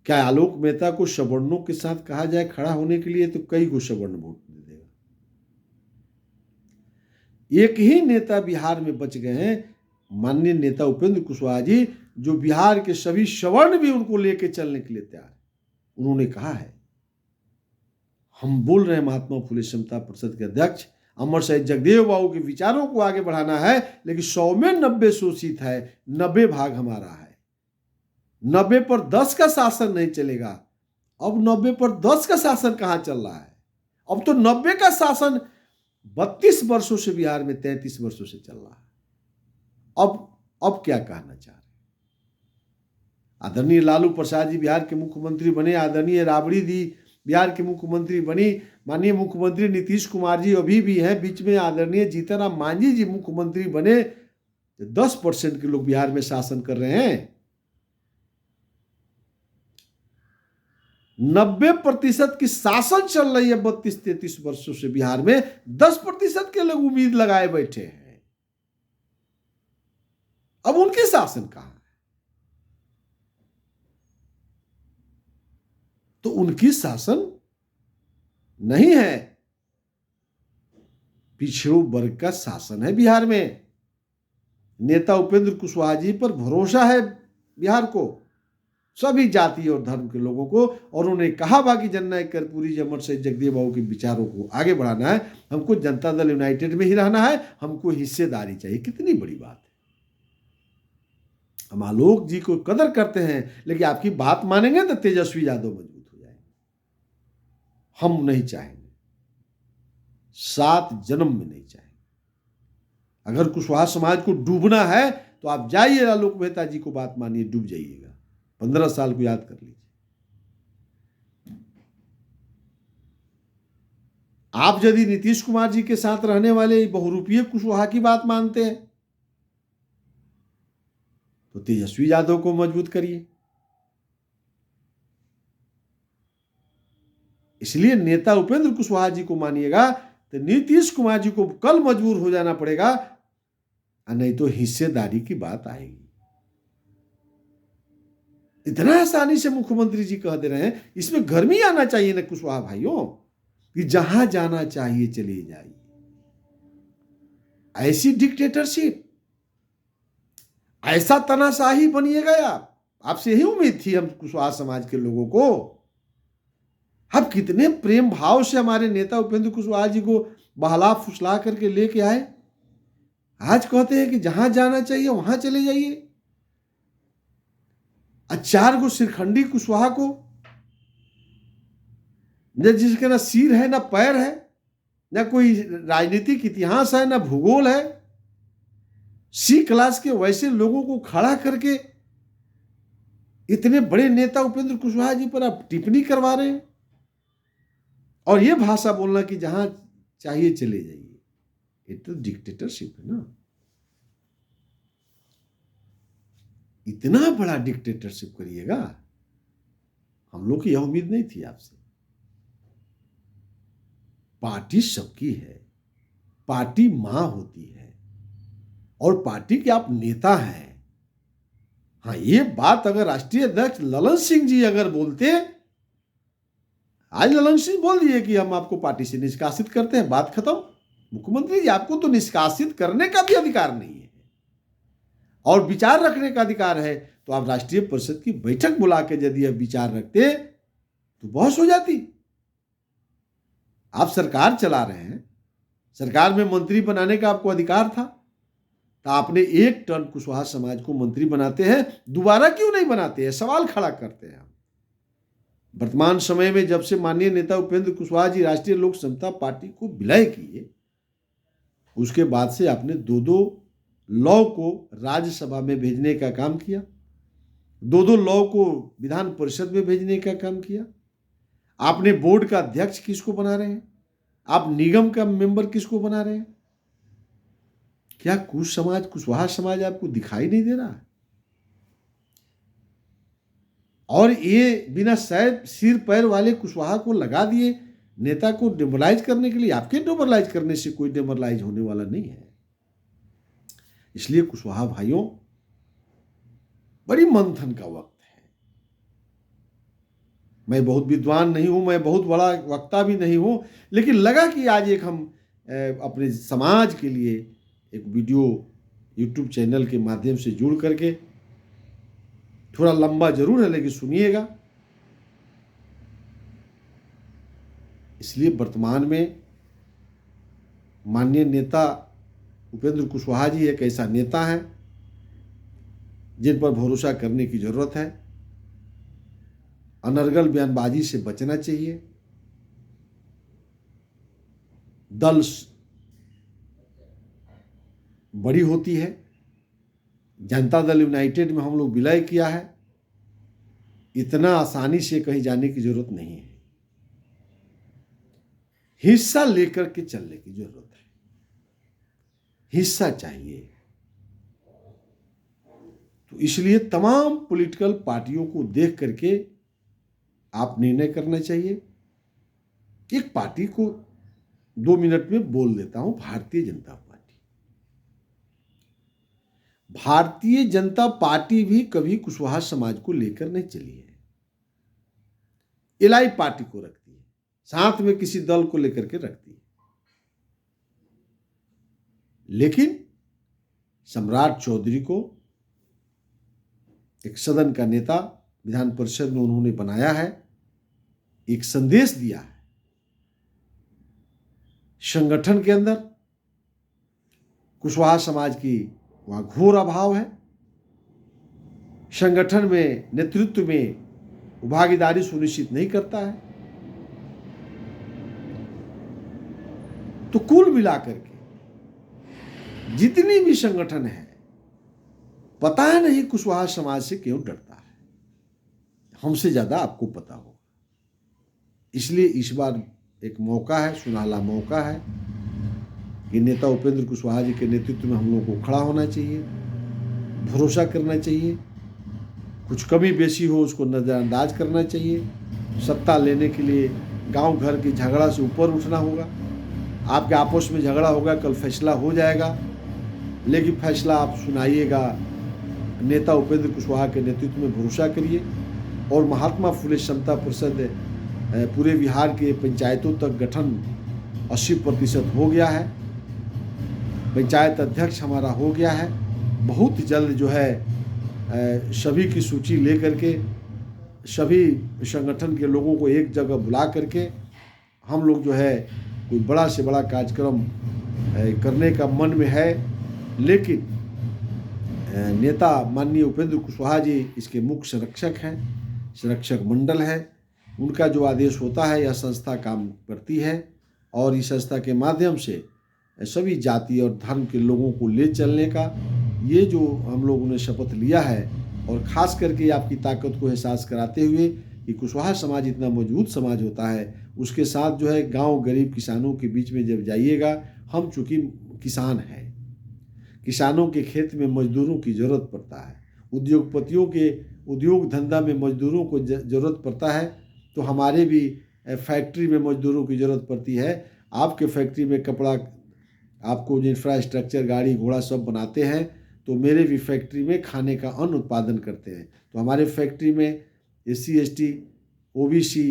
क्या आलोक मेहता को सवर्णों के साथ कहा जाए खड़ा होने के लिए, तो कई को सवर्ण वोट दे देगा। एक ही नेता बिहार में बच गए हैं, माननीय नेता उपेंद्र कुशवाहा जी, जो बिहार के सभी सवर्ण भी उनको लेकर चलने के लिए तैयार है। उन्होंने कहा है, हम बोल रहे हैं महात्मा फुले समता परिषद के अध्यक्ष अमर शहीद जगदेव बाबू के विचारों को आगे बढ़ाना है, लेकिन 100 में 90 शोषित है, 90 भाग हमारा है। 90 पर 10 का शासन नहीं चलेगा। अब 90 पर 10 का शासन कहां चल रहा है? अब तो 90 का शासन 32 वर्षों से बिहार में, 33 वर्षों से चल रहा है। अब क्या कहना चाह रहे? आदरणीय लालू प्रसाद जी बिहार के मुख्यमंत्री बने, आदरणीय राबड़ी दी बिहार के मुख्यमंत्री बनी, माननीय मुख्यमंत्री नीतीश कुमार जी अभी भी हैं, बीच में आदरणीय जीतनराम मांझी जी मुख्यमंत्री बने। 10% के लोग बिहार में शासन कर रहे हैं। 90% की शासन चल रही है 32-33 वर्षों से बिहार में। 10% के लोग उम्मीद लगाए बैठे हैं। अब उनकी शासन कहां है? तो उनकी शासन नहीं है, पिछड़ों वर्ग का शासन है बिहार में। नेता उपेंद्र कुशवाहा जी पर भरोसा है बिहार को, सभी जाति और धर्म के लोगों को। और उन्होंने कहा बा कि जननायक कर्पूरी अमर शहीद जगदेव बाबू के विचारों को आगे बढ़ाना है, हमको जनता दल यूनाइटेड में ही रहना है, हमको हिस्सेदारी चाहिए। कितनी बड़ी बात है। हम आलोक जी को कदर करते हैं, लेकिन आपकी बात मानेंगे तो तेजस्वी यादव मजबूत हो जाएंगे। हम नहीं चाहेंगे। 7 जन्म में नहीं चाहेंगे। अगर कुशवाहा समाज को डूबना है तो आप जाइए आलोक मेहता जी को बात मानिए, डूब जाइएगा। 15 साल को याद कर लीजिए। आप यदि नीतीश कुमार जी के साथ रहने वाले बहुरूपीय कुशवाहा की बात मानते हैं तो तेजस्वी यादव को मजबूत करिए। इसलिए नेता उपेंद्र कुशवाहा जी को मानिएगा तो नीतीश कुमार जी को कल मजबूर हो जाना पड़ेगा, नहीं तो हिस्सेदारी की बात आएगी। इतना आसानी से मुख्यमंत्री जी कह दे रहे हैं, इसमें गर्मी आना चाहिए ना कुशवाहा भाइयों, कि जहां जाना चाहिए चले जाइए। ऐसी डिक्टेटरशिप, ऐसा तानाशाही बनिएगा आप। आपसे यही उम्मीद थी हम कुशवाहा समाज के लोगों को। अब कितने प्रेम भाव से हमारे नेता उपेंद्र कुशवाहा जी को बहला फुसला करके लेके आए। आज कहते हैं कि जहां जाना चाहिए वहां चले जाइए। 4 गो सिरखंडी कुशवाहा को, जिसके ना सिर है ना पैर है, ना कोई राजनीतिक इतिहास है ना भूगोल है, सी क्लास के वैसे लोगों को खड़ा करके इतने बड़े नेता उपेंद्र कुशवाहा जी पर आप टिप्पणी करवा रहे हैं। और ये भाषा बोलना कि जहां चाहिए चले जाइए, ये तो डिक्टेटरशिप है ना। इतना बड़ा डिक्टेटरशिप करिएगा, हम लोग की यह उम्मीद नहीं थी आपसे। पार्टी सबकी है, पार्टी मां होती है और पार्टी के आप नेता हैं। हाँ, ये बात अगर राष्ट्रीय अध्यक्ष ललन सिंह जी अगर बोलते, आज ललन सिंह बोल दिए कि हम आपको पार्टी से निष्कासित करते हैं, बात खत्म। मुख्यमंत्री जी, आपको तो निष्कासित करने का भी अधिकार नहीं है और विचार रखने का अधिकार है। तो आप राष्ट्रीय परिषद की बैठक बुला के यदि आप विचार रखते तो बहस हो जाती। आप सरकार चला रहे हैं, सरकार में मंत्री बनाने का आपको अधिकार था, तो आपने एक टर्न कुशवाहा समाज को मंत्री बनाते हैं, दोबारा क्यों नहीं बनाते हैं, सवाल खड़ा करते हैं। वर्तमान समय में जब से माननीय नेता उपेंद्र कुशवाहा जी राष्ट्रीय लोक समता पार्टी को विलय किए, उसके बाद से आपने 2 लॉ को राज्यसभा में भेजने का काम किया, 2 लॉ को विधान परिषद में भेजने का काम किया। आपने बोर्ड का अध्यक्ष किसको बना रहे हैं, आप निगम का मेंबर किसको बना रहे हैं। क्या कुशवाहा समाज आपको दिखाई नहीं दे रहा? और ये बिना सिर पैर वाले कुशवाहा को लगा दिए नेता को डेमोरलाइज करने के लिए। आपके डेमोरलाइज करने से कोई डेमोरलाइज होने वाला नहीं है। इसलिए कुशवाहा भाइयों, बड़ी मंथन का वक्त है। मैं बहुत विद्वान नहीं हूं, मैं बहुत बड़ा वक्ता भी नहीं हूं, लेकिन लगा कि आज एक हम अपने समाज के लिए एक वीडियो यूट्यूब चैनल के माध्यम से जुड़ करके, थोड़ा लंबा जरूर है लेकिन सुनिएगा। इसलिए वर्तमान में माननीय नेता उपेंद्र कुशवाहा जी एक ऐसा नेता है जिन पर भरोसा करने की जरूरत है। अनर्गल बयानबाजी से बचना चाहिए। दल बड़ी होती है, जनता दल यूनाइटेड में हम लोग विलय किया है, इतना आसानी से कहीं जाने की जरूरत नहीं है। हिस्सा लेकर के चलने की जरूरत है, हिस्सा चाहिए। तो इसलिए तमाम पॉलिटिकल पार्टियों को देख करके आप निर्णय करना चाहिए। एक पार्टी को 2 मिनट में बोल देता हूं, भारतीय जनता पार्टी। भारतीय जनता पार्टी भी कभी कुशवाहा समाज को लेकर नहीं चली है। एलआई पार्टी को रखती है, साथ में किसी दल को लेकर के रखती है। लेकिन सम्राट चौधरी को एक सदन का नेता विधान परिषद में उन्होंने बनाया है, एक संदेश दिया है। संगठन के अंदर कुशवाहा समाज की वहां घोर अभाव है। संगठन में नेतृत्व में भागीदारी सुनिश्चित नहीं करता है। तो कुल मिलाकर के जितनी भी संगठन है, पता है नहीं कुशवाहा समाज से क्यों डरता है, हमसे ज्यादा आपको पता होगा। इसलिए इस बार एक मौका है, सुनहला मौका है कि नेता उपेंद्र कुशवाहा जी के नेतृत्व में हम लोगों को खड़ा होना चाहिए, भरोसा करना चाहिए, कुछ कमी बेसी हो उसको नज़रअंदाज करना चाहिए। सत्ता लेने के लिए गांव घर की झगड़ा से ऊपर उठना होगा। आपके आपस में झगड़ा होगा, कल फैसला हो जाएगा, लेकिन फैसला आप सुनाइएगा। नेता उपेंद्र कुशवाहा के नेतृत्व में भरोसा करिए और महात्मा फुले समता परिषद पूरे बिहार के पंचायतों तक गठन 80% हो गया है। पंचायत अध्यक्ष हमारा हो गया है। बहुत जल्द जो है सभी की सूची ले करके सभी संगठन के लोगों को एक जगह बुला करके हम लोग जो है कोई बड़ा से बड़ा कार्यक्रम करने का मन में है। लेकिन नेता माननीय उपेंद्र कुशवाहा जी इसके मुख्य संरक्षक हैं, संरक्षक मंडल है, उनका जो आदेश होता है यह संस्था काम करती है और इस संस्था के माध्यम से सभी जाति और धर्म के लोगों को ले चलने का ये जो हम लोगों ने शपथ लिया है, और ख़ास करके आपकी ताकत को एहसास कराते हुए कि कुशवाहा समाज इतना मजबूत समाज होता है, उसके साथ जो है गांव गरीब किसानों के बीच में जब जाइएगा, हम चूँकि किसान हैं, किसानों के खेत में मजदूरों की ज़रूरत पड़ता है, उद्योगपतियों के उद्योग धंधा में मजदूरों को ज़रूरत पड़ता है, तो हमारे भी फैक्ट्री में मजदूरों की ज़रूरत पड़ती है। आपके फैक्ट्री में कपड़ा, आपको जो इंफ्रास्ट्रक्चर गाड़ी घोड़ा सब बनाते हैं, तो मेरे भी फैक्ट्री में खाने का अन्न उत्पादन करते हैं। तो हमारे फैक्ट्री में SC ST OBC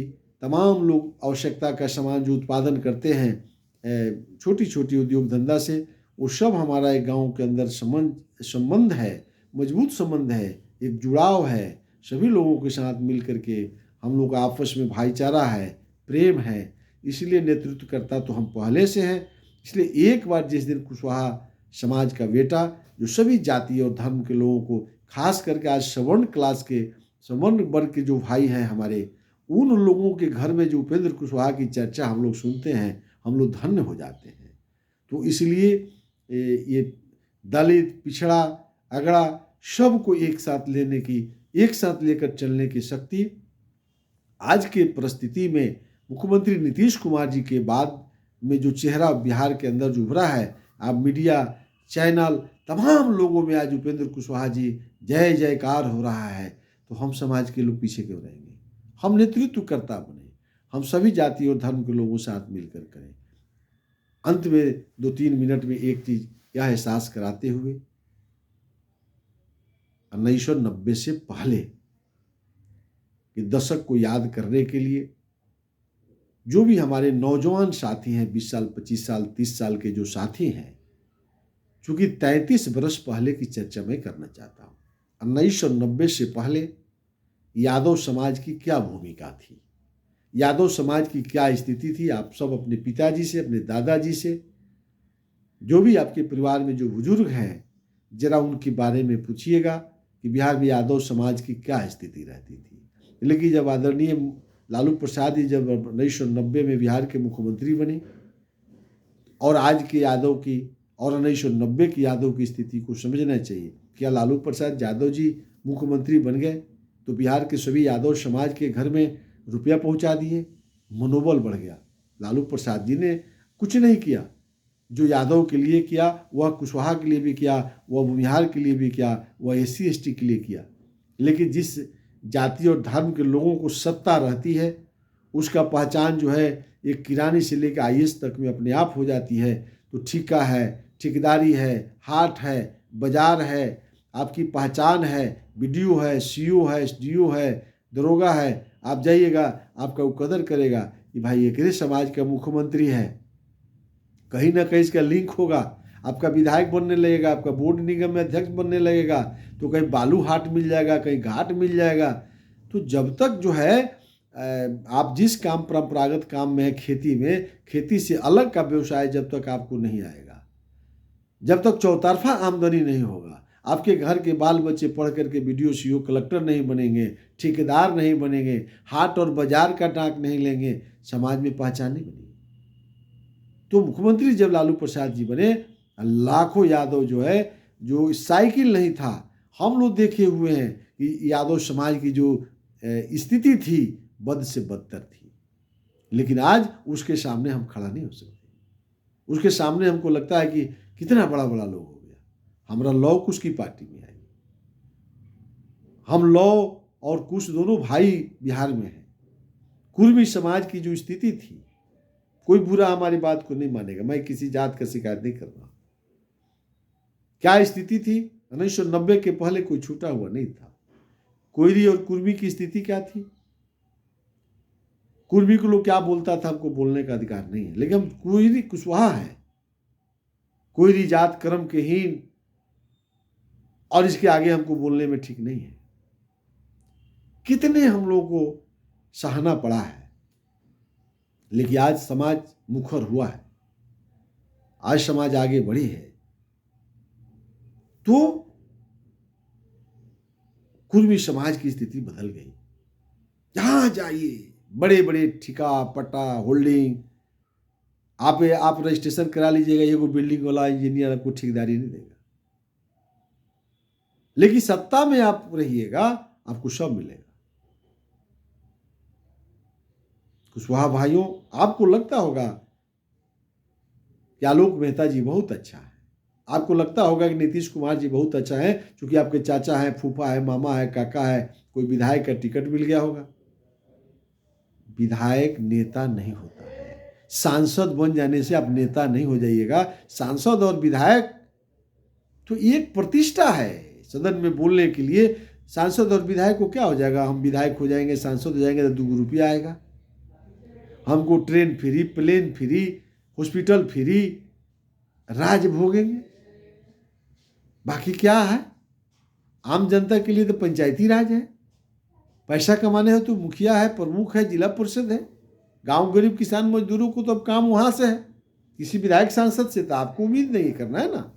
तमाम लोग आवश्यकता का सामान जो उत्पादन करते हैं छोटी छोटी उद्योग धंधा से, वो सब हमारा एक गांव के अंदर संबंध है, मजबूत संबंध है, एक जुड़ाव है। सभी लोगों के साथ मिल करके हम लोग आपस में भाईचारा है, प्रेम है। इसलिए नेतृत्व करता तो हम पहले से हैं। इसलिए एक बार जिस दिन कुशवाहा समाज का बेटा जो सभी जाति और धर्म के लोगों को, खास करके आज सवर्ण क्लास के सवर्ण वर्ग के जो भाई हैं हमारे, उन लोगों के घर में जो उपेंद्र कुशवाहा की चर्चा हम लोग सुनते हैं, हम लोग धन्य हो जाते हैं। तो इसलिए ये दलित, पिछड़ा, अगड़ा सबको एक साथ लेने की, एक साथ लेकर चलने की शक्ति आज के परिस्थिति में मुख्यमंत्री नीतीश कुमार जी के बाद में जो चेहरा बिहार के अंदर जो उभरा है, आप मीडिया चैनल तमाम लोगों में आज उपेंद्र कुशवाहा जी जय जयकार हो रहा है, तो हम समाज के लोग पीछे क्यों रहेंगे? हम नेतृत्वकर्ता बने, हम सभी जाति और धर्म के लोगों साथ मिलकर करें। अंत में 2-3 मिनट में एक चीज यह एहसास कराते हुए, 1990 से पहले के दशक को याद करने के लिए जो भी हमारे नौजवान साथी हैं, 20 साल 25 साल 30 साल के जो साथी हैं, चूंकि 33 वर्ष पहले की चर्चा मैं करना चाहता हूँ। 1990 से पहले यादव समाज की क्या भूमिका थी, यादव समाज की क्या स्थिति थी। आप सब अपने पिताजी से, अपने दादाजी से, जो भी आपके परिवार में जो बुजुर्ग हैं, जरा उनके बारे में पूछिएगा कि बिहार में यादव समाज की क्या स्थिति रहती थी। लेकिन जब आदरणीय लालू प्रसाद जी जब 1990 में बिहार के मुख्यमंत्री बने और आज के यादव की और 1990 की यादव की स्थिति को समझना चाहिए। क्या लालू प्रसाद यादव जी मुख्यमंत्री बन गए तो बिहार के सभी यादव समाज के घर में रुपया पहुंचा दिए, मनोबल बढ़ गया? लालू प्रसाद जी ने कुछ नहीं किया। जो यादव के लिए किया वह कुशवाहा के लिए भी किया, वह बिहार के लिए भी किया, वह SC ST के लिए किया। लेकिन जिस जाति और धर्म के लोगों को सत्ता रहती है, उसका पहचान जो है एक किरानी से लेकर IAS तक में अपने आप हो जाती है। तो ठेका है, ठेकेदारी है, हाट है, बाजार है, आपकी पहचान है, BDO है, CO है, SDO है, दरोगा है, आप जाइएगा, आपका वो कदर करेगा कि भाई एक समाज का मुख्यमंत्री है। कहीं ना कहीं इसका लिंक होगा, आपका विधायक बनने लगेगा, आपका बोर्ड निगम में अध्यक्ष बनने लगेगा, तो कहीं बालू हाट मिल जाएगा, कहीं घाट मिल जाएगा। तो जब तक जो है आप जिस काम परंपरागत काम में है, खेती में, खेती से अलग का व्यवसाय जब तक आपको नहीं आएगा, जब तक चौतरफा आमदनी नहीं होगा, आपके घर के बाल बच्चे पढ़ करके BDO CO कलेक्टर नहीं बनेंगे, ठेकेदार नहीं बनेंगे, हाट और बाजार का टाँक नहीं लेंगे, समाज में पहचान नहीं बनेगी। तो मुख्यमंत्री जब लालू प्रसाद जी बने, लाखों यादव जो है, जो साइकिल नहीं था, हम लोग देखे हुए हैं कि यादव समाज की जो स्थिति थी बद से बदतर थी। लेकिन आज उसके सामने हम खड़ा नहीं हो सकते। उसके सामने हमको लगता है कि कितना बड़ा बड़ा लोग हो गया, हमारा लौ कुश की पार्टी में आई। हम लौ और कुश दोनों भाई बिहार में हैं। कुर्मी समाज की जो स्थिति थी, कोई बुरा हमारी बात को नहीं मानेगा, मैं किसी जात का शिकायत नहीं कर रहा। क्या स्थिति थी 1990 के पहले? कोई छूटा हुआ नहीं था। कोयरी और कुर्मी की स्थिति क्या थी? कुर्मी को लोग क्या बोलता था, हमको बोलने का अधिकार नहीं है, लेकिन हम कोयरी कुशवाहा है। कोयरी जात कर्म के हीन, और इसके आगे हमको बोलने में ठीक नहीं है। कितने हम लोगों को सहना पड़ा है, लेकिन आज समाज मुखर हुआ है, आज समाज आगे बढ़ी है। तो कुर्मी समाज की स्थिति बदल गई। जहां जाइए बड़े बड़े ठिका पट्टा होल्डिंग, आप रजिस्ट्रेशन करा लीजिएगा, ये कोई बिल्डिंग वाला इंजीनियर आपको ठेकेदारी नहीं देगा। लेकिन सत्ता में आप रहिएगा, आपको सब मिलेगा। कुशवाहा भाइयों, आपको लगता होगा कि आलोक मेहता जी बहुत अच्छा है, आपको लगता होगा कि नीतीश कुमार जी बहुत अच्छा है, क्योंकि आपके चाचा है, फूफा है, मामा है, काका है, कोई विधायक का टिकट मिल गया होगा। विधायक नेता नहीं होता है। सांसद बन जाने से आप नेता नहीं हो जाइएगा। सांसद और विधायक तो एक प्रतिष्ठा है सदन में बोलने के लिए। सांसद और विधायक को क्या हो जाएगा, हम विधायक हो जाएंगे, सांसद हो जाएंगे तो 2 रुपया आएगा, हमको train free, plane free, hospital free, राज भोगेंगे। बाकी क्या है? आम जनता के लिए तो पंचायती राज है। पैसा कमाने हो तो मुखिया है, प्रमुख है, जिला परिषद है। गांव गरीब किसान मजदूरों को तो अब काम वहां से है, किसी विधायक सांसद से तो आपको उम्मीद नहीं करना है ना।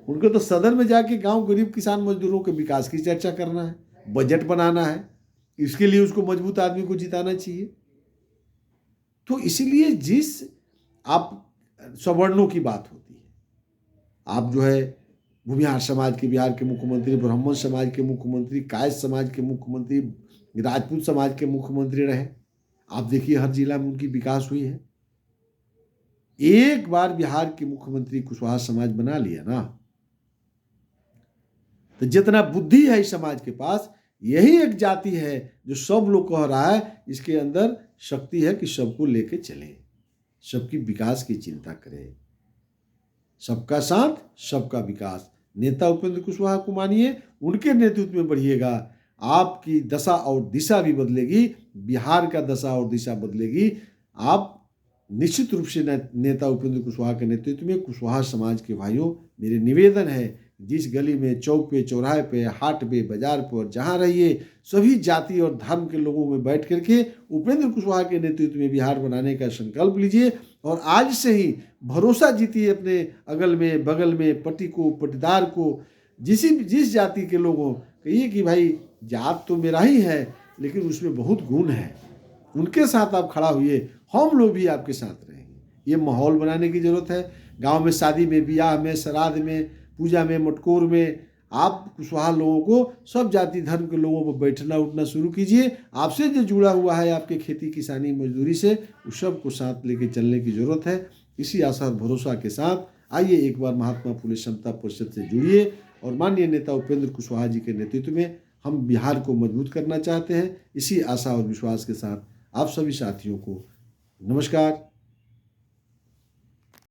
उनको तो सदन में जाके गांव गरीब किसान मजदूरों के विकास की चर्चा करना है, बजट बनाना है। इसके लिए उसको मजबूत आदमी को जिताना चाहिए। तो इसीलिए जिस आप सवर्णों की बात होती है, आप जो है भूमिहार समाज के बिहार के मुख्यमंत्री, ब्राह्मण समाज के मुख्यमंत्री, कायस्थ समाज के मुख्यमंत्री, राजपूत समाज के मुख्यमंत्री रहे। आप देखिए हर जिला में उनकी विकास हुई है। एक बार बिहार के मुख्यमंत्री कुशवाहा समाज बना लिया ना, तो जितना बुद्धि है इस समाज के पास, यही एक जाति है जो सब लोग कह रहा है इसके अंदर शक्ति है कि सबको लेके चले, सबकी विकास की चिंता करे। सबका साथ सबका विकास। नेता उपेंद्र कुशवाहा को मानिए, उनके नेतृत्व में बढ़िएगा, आपकी दशा और दिशा भी बदलेगी, बिहार का दशा और दिशा बदलेगी। आप निश्चित रूप से नेता उपेंद्र कुशवाहा के नेतृत्व में, कुशवाहा समाज के भाइयों, मेरे निवेदन है, जिस गली में, चौक पे, चौराहे पे, हाट पे, बाजार पर जहाँ रहिए, सभी जाति और धर्म के लोगों में बैठ करके उपेंद्र कुशवाहा के नेतृत्व में बिहार बनाने का संकल्प लीजिए। और आज से ही भरोसा जीतिए अपने अगल में, बगल में, पट्टी को, पट्टीदार को, जिस जाति के लोगों, कहिए कि भाई जात तो मेरा ही है लेकिन उसमें बहुत गुण है, उनके साथ आप खड़ा हुए, हम लोग भी आपके साथ रहेंगे। ये माहौल बनाने की जरूरत है। गांव में शादी में, ब्याह में, श्राद्ध में, पूजा में, मटकोर में, आप कुशवाहा लोगों को, सब जाति धर्म के लोगों को बैठना उठना शुरू कीजिए। आपसे जो जुड़ा हुआ है आपके खेती किसानी मजदूरी से, उस सब को साथ लेके चलने की जरूरत है। इसी आशा और भरोसा के साथ आइए एक बार महात्मा फुले समता परिषद से जुड़िए और माननीय नेता उपेंद्र कुशवाहा जी के नेतृत्व में हम बिहार को मजबूत करना चाहते हैं। इसी आशा और विश्वास के साथ आप सभी साथियों को नमस्कार।